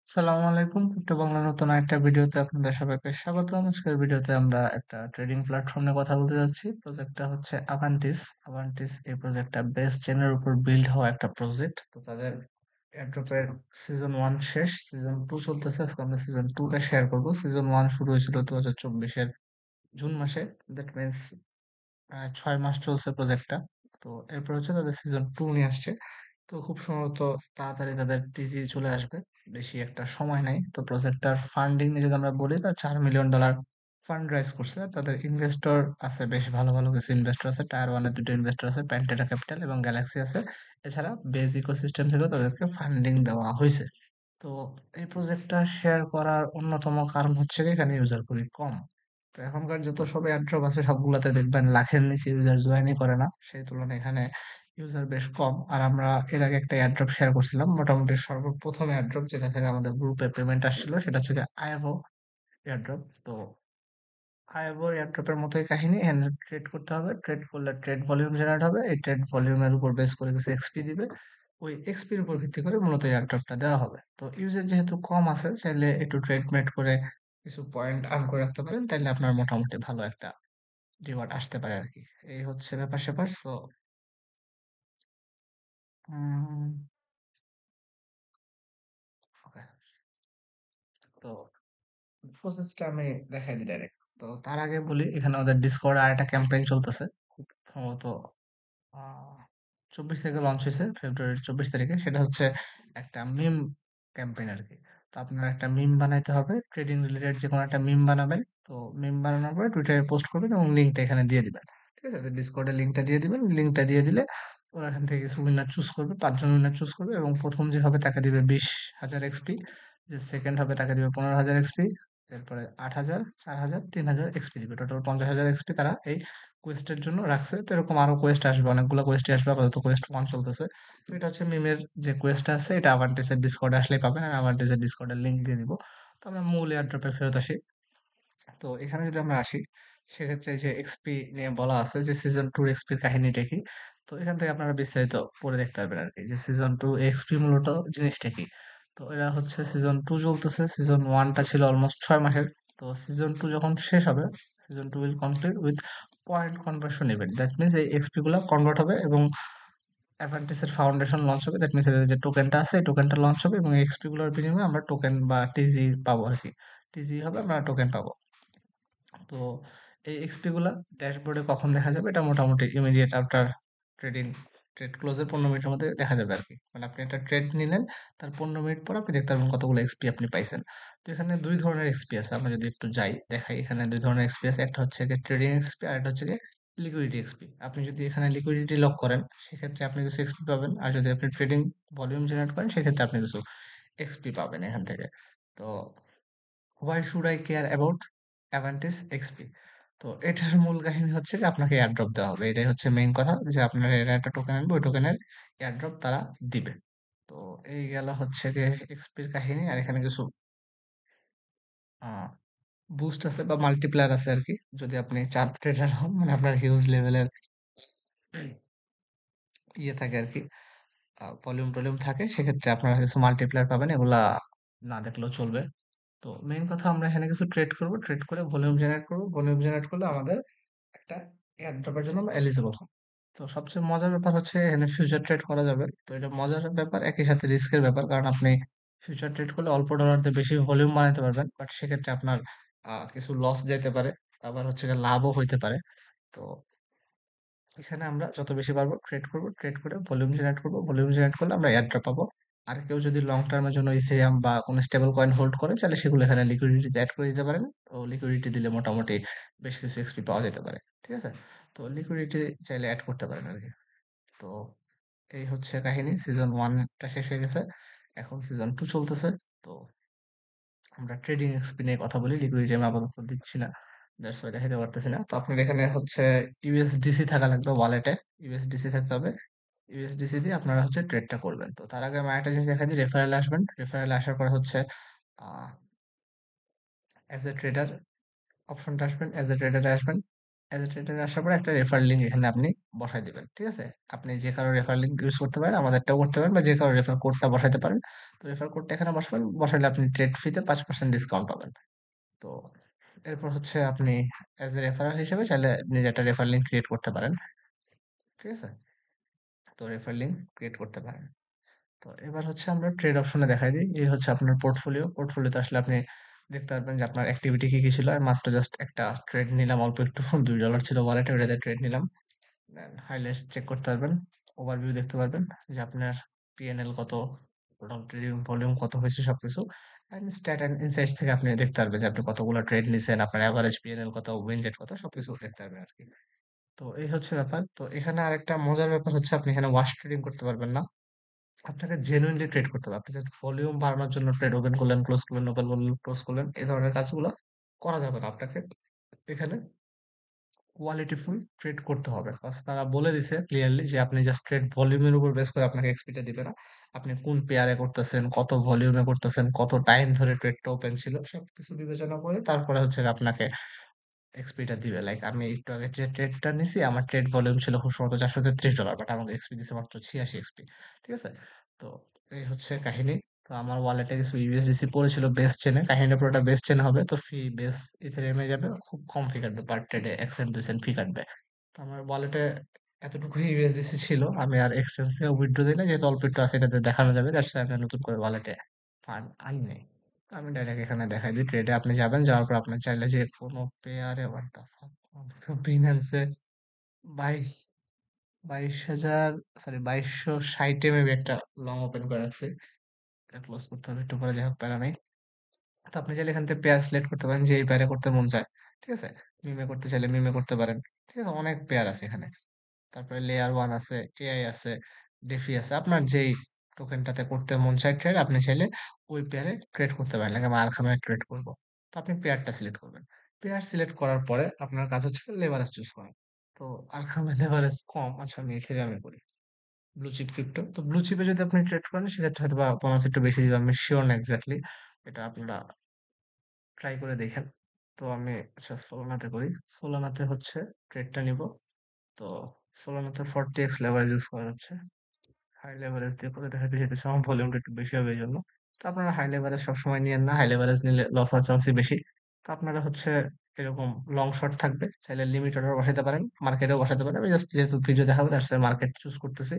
আসসালামু আলাইকুম। ক্রিপ্টো বাংলা নতুন আরেকটা ভিডিওতে আপনাদের সবাইকে স্বাগতম। আজকের ভিডিওতে আমরা একটা ট্রেডিং প্ল্যাটফর্ম নিয়ে কথা বলতে যাচ্ছি। প্রজেক্টটা হচ্ছে আভান্টিস। আভান্টিস এই প্রজেক্টটা বেস চেনের উপর বিল্ড হওয়া একটা প্রজেক্ট। তো তাদের এয়ারড্রপের সিজন 1 শেষ, সিজন 2 চলতেছে। আজকে আমরা সিজন 2 টা শেয়ার করব। সিজন 1 শুরু হয়েছিল 2024-এর জুন মাসে। দ্যাট মিন্স 6 মাস চলছে প্রজেক্টটা। তো এরপর হচ্ছে তাদের সিজন 2 নিয়ে আসছে। তো খুব সম্ভবত তাড়াতাড়ি তাদের টিজি চলে আসবে। বেশি একটা সময় নাই। তো প্রজেক্টটার ফান্ডিং নিয়ে যদি আমরা বলি, তা $4 মিলিয়ন ফান্ড রাইজ করছে। আর তাদের ইনভেস্টর আছে, বেশ ভালো ভালো কিছু ইনভেস্টর আছে। টায়ার ওয়ানের দুটো ইনভেস্টর আছে, প্যান্টেটা ক্যাপিটাল এবং গ্যালাক্সি আছে। এছাড়া বেজ ইকোসিস্টেম থেকেও তাদেরকে ফান্ডিং দেওয়া হয়েছে। তো এই প্রজেক্টটা শেয়ার করার অন্যতম কারণ হচ্ছে কি, এখানে ইউজার খুবই কম। তো এখনকার যত সব এয়ারড্রপ আছে সবগুলাতে দেখবেন লাখের নিচে ইউজার জয়েনই করে না। সেই তুলনায় এখানে ইউজার বেশ কম। আর আমরা এর আগে একটা এয়ারড্রপ শেয়ার করছিলাম, মোটামুটি সর্বপ্রথম এয়ারড্রপ যেটা থেকে আমাদের গ্রুপে পেমেন্ট আসছিল, সেটা হচ্ছে আয়াভো এয়ারড্রপ। তো আয়াভো এয়ারড্রপের মতোই কাহিনী, এখানে ট্রেড করতে হবে। ট্রেড করলে ট্রেড ভলিউম জেনারেট হবে। এই ট্রেড ভলিউমের উপর বেস করে কিছু এক্সপি দিবে। ওই এক্সপির উপর ভিত্তি করে মূলত এয়ারড্রপটা দেওয়া হবে। তো ইউজার যেহেতু কম আছে, চাইলে একটু ট্রেড মেড করে কিছু পয়েন্ট আর্ন করে রাখতে পারেন, তাইলে আপনার মোটামুটি ভালো একটা রিওয়ার্ড আসতে পারে আর কি। এই হচ্ছে ব্যাপার স্যাপার। সো ওকে, তো প্রসেসটা আমি দেখাই দিই ডাইরেক্ট। তো তার আগে বলি, এখানে ওদের ডিসকর্ড আর একটা ক্যাম্পেইন চলতেছে। খুব সম্ভবত 24 তারিখে লঞ্চ হয়েছে, ফেব্রুয়ারির 24 তারিখে। সেটা হচ্ছে একটা মিম ক্যাম্পেইন আর কি। তো আপনার একটা মিম বানাইতে হবে, ট্রেডিং রিলেটেড যে কোনো একটা মিম বানাবেন। তো মিম বানানোর পরে টুইটারে পোস্ট করবেন এবং লিঙ্কটা এখানে দিয়ে দিবেন। ঠিক আছে, ডিসকর্ডে লিঙ্কটা দিয়ে দিবেন। লিঙ্কটা দিয়ে দিলে ওরা এখান থেকে কিছু উইনার চুজ করবে, 5 জন উইনার চুজ করবে, এবং প্রথম যে হবে তাকে দিবে 20,000 এক্সপি। যে সেকেন্ড হবে তাকে দিবে 15,000 এক্সপি। এরপরে 8,000, 4,000, 3,000 এক্সপি দিবে। টোটাল 50,000 এক্সপি তারা এই কোয়েস্টের জন্য রাখছে। তো এরকম আরো কোয়েস্ট আসবে, অনেকগুলো কোয়েস্টই আসবে। আপাতত কোয়েস্ট 1 চলতেছে। তো এটা হচ্ছে মিমের যে কোয়েস্ট আছে, এটা আভান্টিসের ডিসকর্ডে আসলেই পাবেন। আমি আভান্টিসের ডিসকর্ডের লিঙ্ক দিয়ে দিব। তো আমরা মূল এয়ারড্রপে ফেরত আসি। তো এখানে যদি আমরা আসি, সেক্ষেত্রে এই যে এক্সপি নিয়ে বলা আছে যে সিজন 2 এক্সপির কাহিনীটা কি। তো এখান থেকে আপনারা বিস্তারিত পড়ে দেখতে পারবেন আর কি, যে সিজন 2 এক্সপি মূলত জিনিসটা কি। তো এরা হচ্ছে সিজন 2 চলতেছে। সিজন 1টা ছিল অলমোস্ট 6 মাসের। তো সিজন 2 যখন শেষ হবে, season 2 will complete with point conversion event. That means এই এক্সপি গুলা কনভার্ট হবে এবং অ্যাভান্টিসের ফাউন্ডেশন লঞ্চ হবে। দ্যাট মিনস এদের যে টোকেনটা আছে, এই টোকেনটা লঞ্চ হবে এবং এক্সপি গুলোর বিনিময়ে আমরা টোকেন বা টিজি পাবো আর কি। টিজি হবে, আমরা টোকেন পাবো। তো এই এক্সপি গুলা ড্যাশবোর্ডে কখন দেখা যাবে, এটা মোটামুটি ইমিডিয়েট আফটার ট্রেডিং, ট্রেড ক্লোজের 15 মিনিটের মধ্যে দেখা যাবে আর কি। মানে আপনি একটা ট্রেড নিলেন, তার 15 মিনিট পর আপনি দেখতে পারবেন কতগুলো এক্সপি আপনি পাইছেন। তো এখানে দুই ধরনের এক্সপি আছে, আমরা যদি একটু যাই দেখাই। এখানে দুই ধরনের এক্সপি আছে, একটা হচ্ছে ট্রেডিং এক্সপি আর একটা হচ্ছে লিকুইডিটি এক্সপি। আপনি যদি এখানে লিকুইডিটি লক করেন, সেক্ষেত্রে আপনি কিছু এক্সপি পাবেন। আর যদি আপনি ট্রেডিং ভলিউম জেনারেট করেন, সেক্ষেত্রে আপনি কিছু এক্সপি পাবেন এখান থেকে। তো why should I care about Avantis XP? তো এটার মূল কাহিনী হচ্ছে যে আপনাকে এয়ারড্রপ দেওয়া হবে। এটাই হচ্ছে মেইন কথা, যে আপনার এরা একটা টোকেন আনবে, ওই টোকেনের এয়ারড্রপ তারা দিবে। তো এই গেল হচ্ছে গিয়ে এক্সপির কাহিনী। আর এখানে কিছু বুস্ট আছে বা মাল্টিপ্লায়ার আছে আর কি। যদি আপনি চাঁদ ট্রেডার হন, মানে আপনার হিউজ লেভেলের ইয়ে থাকে আর কি, ভলিউম টলিউম থাকে, সেক্ষেত্রে আপনারা কিছু মাল্টিপ্লায়ার পাবেন। এগুলা না দেখলেও চলবে। তো মেইন কথা, আমরা এখানে কিছু ট্রেড করব, ট্রেড করে ভলিউম জেনারেট করব। ভলিউম জেনারেট করলে আমাদের একটা এয়ারড্রপের জন্য আমরা এলিজিবল হব। তো সবচেয়ে মজার ব্যাপার হচ্ছে এখানে ফিউচার ট্রেড করা যাবে। তো এটা মজার ব্যাপার, একই সাথে রিস্কের ব্যাপার। কারণ আপনি ফিউচার ট্রেড করলে অল্প ডলার দিয়ে বেশি ভলিউম বানাতে পারবেন, বাট সেক্ষেত্রে আপনার কিছু লস যেতে পারে, আবার হচ্ছে গিয়ে লাভও হইতে পারে। তো এখানে আমরা যত বেশি পারবো ট্রেড করব, ট্রেড করে ভলিউম জেনারেট করব। ভলিউম জেনারেট করলে আমরা এয়ারড্রপ পাবো। আর কেউ যদি লং টার্মের জন্য ইথেরিয়াম বা কোনো স্টেবল কয়েন হোল্ড করে, তাহলে সেগুলো এখানে লিকুইডিটিতে অ্যাড করে দিতে পারেন। তো লিকুইডিটি দিলে মোটামুটি বেশ কিছু এক্সপি পাওয়া যেতে পারে। ঠিক আছে, তো লিকুইডিটি চাইলে অ্যাড করতে পারেন আর কি। তো এই হচ্ছে কাহিনী। সিজন 1টা শেষ হয়ে গেছে, এখন সিজন 2 চলতেছে। তো আমরা ট্রেডিং এক্সপি নিয়ে কথা বলি, লিকুইডিটি আমি আপাতত দিচ্ছি না, দ্যাটস ওয়াই দেখাতে পারতেছি না। তো আপনার এখানে হচ্ছে ইউএসডিসি থাকা লাগবে ওয়ালেটে। ইউএসডিসি থাকতে হবে। ইউএসডিসি দিয়ে আপনারা হচ্ছে ট্রেডটা করবেন। তো তার আগে আমি একটা জিনিস দেখা দিই, রেফারেলে আসবেন। রেফারেলে আসার পরে হচ্ছে অ্যাজ এ ট্রেডার অপশনটা আসবেন, অ্যাজ এ ট্রেডারে আসবেন। অ্যাজ এ ট্রেডার আসার পরে একটা রেফার লিঙ্ক এখানে আপনি বসাই দিবেন। ঠিক আছে? আপনি যে কারো রেফার লিঙ্ক ইউজ করতে পারেন, আমাদেরটাও করতে পারেন বা যে কারো রেফার কোডটা বসাইতে পারেন। তো রেফার কোডটা এখানে বসাবেন, বসাইলে আপনি ট্রেড ফিতে 5% ডিসকাউন্ট পাবেন। তো এরপর হচ্ছে আপনি অ্যাজ এ রেফারাল হিসেবে চাইলে নিজে একটা রেফার লিঙ্ক ক্রিয়েট করতে পারেন। ঠিক আছে? তো রেফার লিঙ্ক ক্রিয়েট করতে পারেন। তো এবার হচ্ছে আমরা ট্রেড অপশনে দেখাই দিই। এই হচ্ছে আপনার পোর্টফোলিও। পোর্টফোলিওতে আসলে আপনি দেখতে পারবেন যে আপনার অ্যাক্টিভিটি কি কি ছিল। আর মাত্র জাস্ট একটা ট্রেড নিলাম অল্প একটু, $2 ছিল ওয়ালেটে, ওটাতে ট্রেড নিলাম। দেন হাইলাইটস চেক করতে পারবেন, ওভারভিউ দেখতে পারবেন যে আপনার পিএনএল কত, টোটাল ট্রেডিং ভলিউম কত হয়েছে সবকিছু। এন্ড স্ট্যাট এন্ড ইনসাইটস থেকে আপনি দেখতে পারবেন যে আপনি কতগুলো ট্রেড নিছেন, আপনার এভারেজ পিএনএল কত, উইন রেট কত, সবকিছু দেখতে পারবেন আর কি। তো এই হচ্ছে ব্যাপার। তো এখানে আরেকটা মজার ব্যাপার হচ্ছে আপনি এখানে ওয়াশ ট্রেডিং করতে পারবেন না। আপনাকে জেনুইনলি ট্রেড করতে হবে। আপনি জাস্ট ভলিউম বাড়ানোর জন্য ট্রেড ওপেন করলেন, ক্লোজ করলেন, ওপেন করলেন, ক্লোজ করলেন। এই ধরনের কাজগুলো করা যাবে না। আপনাকে এখানে কোয়ালিটিফুল ট্রেড করতে হবে। কজ তারা বলে দিছে ক্লিয়ারলি যে আপনি জাস্ট ট্রেড ভলিউমের উপর বেস করে আপনাকে এক্সপিটা দিবে না। আপনি কোন পেয়ারে করতেছেন, কত ভলিউমে করতেছেন, কত টাইম ধরে ট্রেডটা ওপেন ছিল, সবকিছু বিবেচনা করে তারপরে হচ্ছে আপনাকে এক্সপিটা দিবে। লাইক আমি একটু আগে যে ট্রেডটা নিছি, আমার ট্রেড ভলিউম ছিল খুব সম্ভবত $433, বাট আমাকে এক্সপি দিছে মাত্র 86 এক্সপি। ঠিক আছে? তো এই হচ্ছে কাহিনী। তো আমার ওয়ালেটে কিছু ইউএসডিসি পড়েছিল বেস চেনে, কাহিনীটা পুরোটা বেস চেনে হবে। তো ফি বেস ইথেরিয়ামে যাবে, খুব কম ফি কাটবে, পার ট্রেডে 1 সেন্ট 2 সেন্ট ফি কাটবে। তো আমার ওয়ালেটে এতটুকু ইউএসডিসি ছিল, আমি আর এক্সচেঞ্জ থেকে উইথড্র দিই না, যেহেতু অল্প একটু আছে এটাতে দেখানো যাবে, দ্যাটস আমি আর নতুন করে ওয়ালেটে ফান্ড আনি নাই। আমি ডাইরেক্ট এখানে দেখাই দিই, ট্রেডে আপনি যাবেন, যাওয়ার পর আপনার চাইলে যে কোনো পেয়ারে হোয়াট দ্য ফাক, বিনান্সে 22 22,000, সরি 2260 মেবি একটা লং ওপেন করে রাখছে, এটা ক্লোজ করতে হবে একটু পরে, যাই হোক প্যারা নাই। তো আপনি চাইলে এখান থেকে পেয়ার সিলেক্ট করতে পারেন যে এই পেয়ারে করতে মন চায়। ঠিক আছে? মিমে করতে চাইলে মিমে করতে পারেন। ঠিক আছে? অনেক পেয়ার আছে এখানে। তারপরে লেয়ার ওয়ান আছে, এআই আছে, ডেফি আছে। আপনার যেই টোকেনটাতে করতে মন চায় ট্রেড, আপনি চাইলে ওই পেয়ারে ট্রেড করতে পারেন। লাগে আমি আরখামে ট্রেড করবো, তো আপনি পেয়ারটা সিলেক্ট করবেন। পেয়ার সিলেক্ট করার পরে আপনার কাজ হচ্ছে লেভারেজ চুজ করা। তো আরখামে লেভারেজ কম, আচ্ছা আমি এখানে আমি করি ব্লু চিপ ক্রিপ্টো। তো ব্লু চিপে যদি আপনি ট্রেড করেন সেক্ষেত্রে হয়তো বা বোনাস একটু বেশি দিবে, আমি শিওর না এক্স্যাক্টলি, এটা আপনারা ট্রাই করে দেখেন। তো আমি আচ্ছা সোলানাতে করি। সোলানাতে হচ্ছে ট্রেডটা নিব। তো সোলানাতে 40x লেভারেজ ইউজ করা যাচ্ছে। হাই লেভারেজ দিয়ে করে দেখাতে চাইতেছি, আমার ভলিউমটা একটু বেশি হবে এই জন্য। তো আপনারা হাই লেভারেজ সবসময় নিয়েন না, হাই লেভারেজ নিলে লস হওয়ার চান্সই বেশি। তো আপনারা হচ্ছে এরকম লং শর্ট থাকবে, চাইলে লিমিট অর্ডার বসাইতে পারেন, মার্কেটেও বসাতে পারেন। আমি জাস্ট যেহেতু ভিডিও দেখাবো তার সাথে মার্কেট চুজ করতেছি।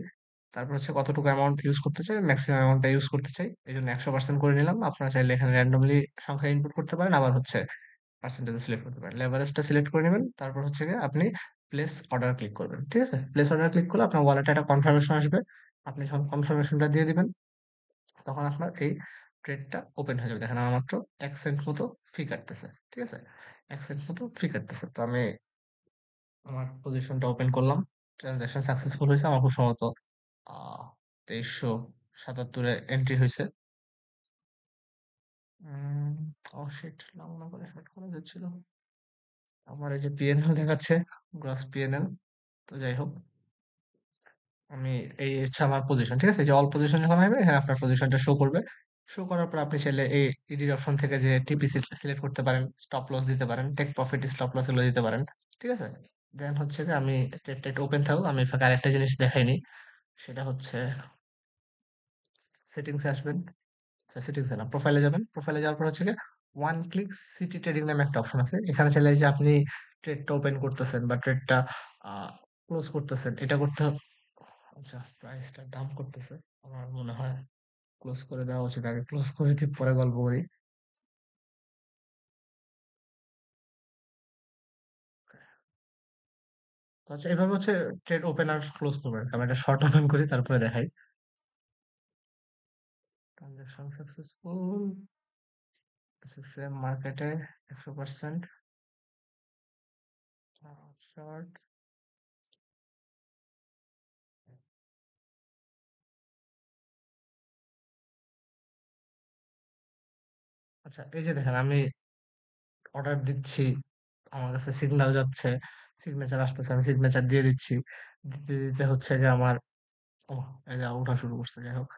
তারপর হচ্ছে কতটুকু অ্যামাউন্ট ইউজ করতে চাই, ম্যাক্সিমাম অ্যামাউন্টটা ইউজ করতে চাই, এই জন্য 100% করে নিলাম। আপনারা চাইলে এখানে র্যান্ডমলি সংখ্যা ইনপুট করতে পারেন, আবার হচ্ছে পার্সেন্টেজ সিলেক্ট করতে পারেন। লেভারেজটা সিলেক্ট করে নেবেন, তারপর হচ্ছে গিয়ে আপনি প্লেস অর্ডার ক্লিক করবেন। ঠিক আছে? প্লেস অর্ডার ক্লিক করলে আপনার ওয়ালেটে একটা কনফার্মেশন আসবে। আপনি যখন কনফার্মেশনটা দিয়ে দিবেন, তখন আপনার এই ট্রেডটা ওপেন হয়ে যাবে। দেখেন আমার মাত্র 1 সেন্ট মতো ফি কাটতেছে। ঠিক আছে? 1 সেন্ট মতো ফি কাটতেছে। তো আমি আমার পজিশনটা ওপেন করলাম, ট্রানজাকশন সাকসেসফুল হয়েছে। আমার খুব সম্ভবত 2377 এন্ট্রি হয়েছে। ও শিট, লং না করে শর্ট করা যাচ্ছিল। আমার এই যে পিএনএল দেখাচ্ছে, গ্রস পিএনএল। তো যাই হোক, আমি এই হচ্ছে আমার পজিশন। ঠিক আছে? যে অল পজিশন যখন আসবে এখানে আপনার পজিশনটা শো করবে। শো করার পর আপনি চাইলে এই এডিট অপশন থেকে যে টিপি সিলেক্ট করতে পারেন, স্টপ লস দিতে পারেন, টেক প্রফিট স্টপ লস এগুলো দিতে পারেন। ঠিক আছে? দেন হচ্ছে যে আমি টেট ওপেন থাকুক, আমি ফাঁকা আরেকটা জিনিস দেখাইনি, সেটা হচ্ছে সেটিংসে আসবেন। সেটিংসে না, প্রোফাইলে যাবেন। প্রোফাইলে যাওয়ার পর হচ্ছে গিয়ে ওয়ান ক্লিক সিটি ট্রেডিং নামে একটা অপশন আছে। এখানে চাইলে এই যে আপনি ট্রেডটা ওপেন করতেছেন বা ট্রেডটা ক্লোজ করতেছেন, এটা করতে আচ্ছা প্রাইসটা ডাম্প করতেছে। আমার মনে হয় ক্লোজ করে দেওয়া উচিত, আগে ক্লোজ করে দিয়ে পরে গল্প করি। তো আচ্ছা এভাবে হচ্ছে ট্রেড ওপেন আর ক্লোজ করবেন। আমি একটা শর্ট ওপেন করি তারপরে দেখাই। ট্রানজাকশন সাকসেসফুল, সেম মার্কেটে 100% শর্ট। আচ্ছা এই যে দেখেন আমি অর্ডার দিচ্ছি, আমার কাছে সিগন্যাল যাচ্ছে, সিগনেচার আসতেছে, আমি সিগনেচার দিয়ে দিচ্ছি। দিতে দিতে হচ্ছে যে আমার ও এই যে ওঠা শুরু করছে। যাই হোক,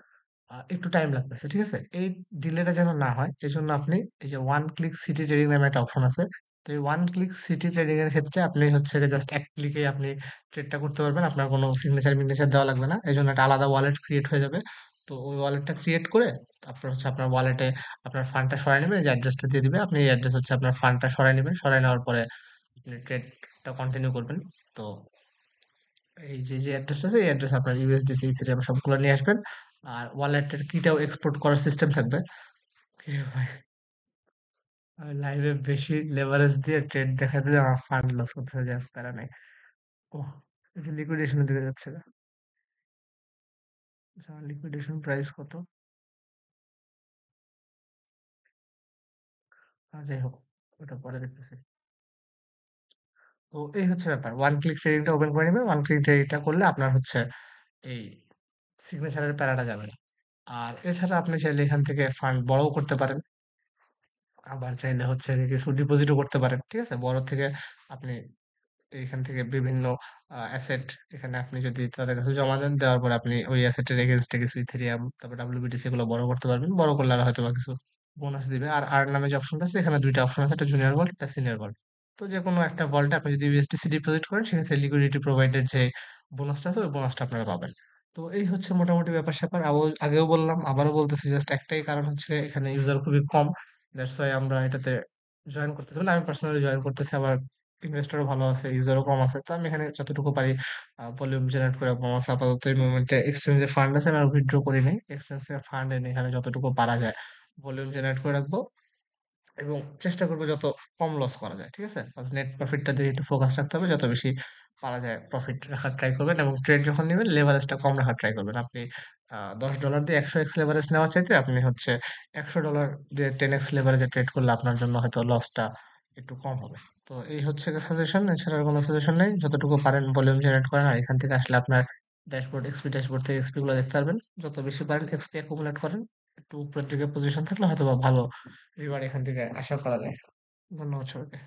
একটু টাইম লাগতেছে। ঠিক আছে? এই ডিলেটা যেন না হয়, এই জন্য আপনি এই যে ওয়ান ক্লিক সিটি ট্রেডিং নামে একটা অপশন আছে, তো এই ওয়ান ক্লিক সিটি ট্রেডিং এর ক্ষেত্রে আপনি হচ্ছে জাস্ট এক ক্লিকে আপনি ট্রেডটা করতে পারবেন। আপনার কোনো সিগনেচার মিগনেচার দেওয়া লাগবে না। এজন্য একটা আলাদা ওয়ালেট ক্রিয়েট হয়ে যাবে। তো ওই ওয়ালেটটা ক্রিয়েট করে তারপর হচ্ছে আপনার ওয়ালেটে আপনার ফান্ডটা সরায় নেবেন। এই যে অ্যাড্রেসটা দিয়ে দিবে। আপনি এই অ্যাড্রেস হচ্ছে আপনার ফান্ডটা সরায় নেবেন। সরায় নেওয়ার পরে আপনি ট্রেডটা কন্টিনিউ করবেন। তো এই যে অ্যাড্রেসটা আছে এই অ্যাড্রেস আপনার ইউএসডিসি, ইথেরিয়াম সবগুলো নিয়ে আসবেন। আর ওয়ালেটের কিটাও এক্সপোর্ট করার সিস্টেম থাকবে। কি রে ভাই, আমি লাইভে বেশি লেভারেজ দিয়ে ট্রেড দেখাতে যে আমার ফান্ড লস করতেছে, যে প্যারা নাই। ওহ, এটা লিকুইডেশনের দিকে যাচ্ছে না। আচ্ছা, আমার লিকুইডেশন প্রাইস কত? যাই হোক, ওটা পরে দেখতেছি। তো এই হচ্ছে ব্যাপার, ওয়ান ক্লিক ট্রেডিংটা ওপেন করে নেবেন। ওয়ান ক্লিক ট্রেডিংটা করলে আপনার হচ্ছে এই সিগনেচারের প্যারাটা যাবে না। আর এছাড়া আপনি চাইলে এখান থেকে ফান্ড বড়ও করতে পারেন, আবার চাইলে হচ্ছে কিছু ডিপোজিটও করতে পারেন। ঠিক আছে, বড় থেকে আপনি এইখান থেকে বিভিন্ন অ্যাসেট এখানে আপনি যদি তাদের কাছে জমা দেন, দেওয়ার পর আপনি ওই অ্যাসেটের এগেইনস্টে কিছু ইথেরিয়াম তারপর ডাব্লিউবিটিসি এগুলো বড় করতে পারবেন। বড় করলে আর হয়তো বা কিছু বোনাস দিবে। আর আর নামে যে অপশনটা আছে, এখানে দুইটা অপশন আছে, একটা জুনিয়র ভল্ট, একটা সিনিয়র ভল্ট। তো যে কোনো একটা ভল্টে আপনি যদি ইউএসডিসি ডিপোজিট করেন, সেক্ষেত্রে লিকুইডিটি প্রোভাইডেড যে বোনাসটা আছে ওই বোনাসটা আপনারা পাবেন। তো এই হচ্ছে মোটামুটি ব্যাপার স্যাপার। আগেও বললাম, আবারও বলতেছি, জাস্ট একটাই কারণ হচ্ছে এখানে ইউজার খুবই কম। দ্যাটস ওয়াই আমরা এটাতে জয়েন করতেছি, মানে আমি পার্সোনালি জয়েন করতেছি। আবার ইনভেস্টরও ভালো আছে, ইউজারও কম আছে। তো আমি এখানে যতটুকু পারি ভলিউম জেনারেট করে কম আছে। আপাতত এই মুভমেন্টে এক্সচেঞ্জে ফান্ড আছে, আমি উইথড্র করি নাই। এক্সচেঞ্জ থেকে ফান্ড এনে এখানে যতটুকু পারা যায় ভলিউম জেনারেট করে রাখবো, এবং চেষ্টা করবো যত কম লস করা যায়। ঠিক আছে, নেট প্রফিটটা দিয়ে একটু ফোকাস রাখতে হবে। যত বেশি পারা যায় প্রফিট রাখার ট্রাই করবেন, এবং ট্রেড যখন নেবেন লেভারেজটা কম রাখার ট্রাই করবেন। আপনি $10 দিয়ে 100x লেভারেজ নেওয়ার চাইতে আপনি হচ্ছে $100 দিয়ে 10x লেভারেজে ট্রেড করলে আপনার জন্য হয়তো লসটা একটু কম হবে। তো এই হচ্ছে সাজেশন, এছাড়া আর কোনো সাজেশন নেই। যতটুকু পারেন ভলিউম জেনারেট করেন, আর এখান থেকে আসলে আপনার ড্যাশবোর্ড থেকে এক্সপি গুলো দেখতে পারবেন। যত বেশি পারেন এক্সপি অ্যাকুমুলেট করেন। একটু উপরের দিকে পজিশন থাকলে হয়তো বা ভালো রিওয়ার্ড এখান থেকে আশা করা যায়। ধন্যবাদ সবাইকে।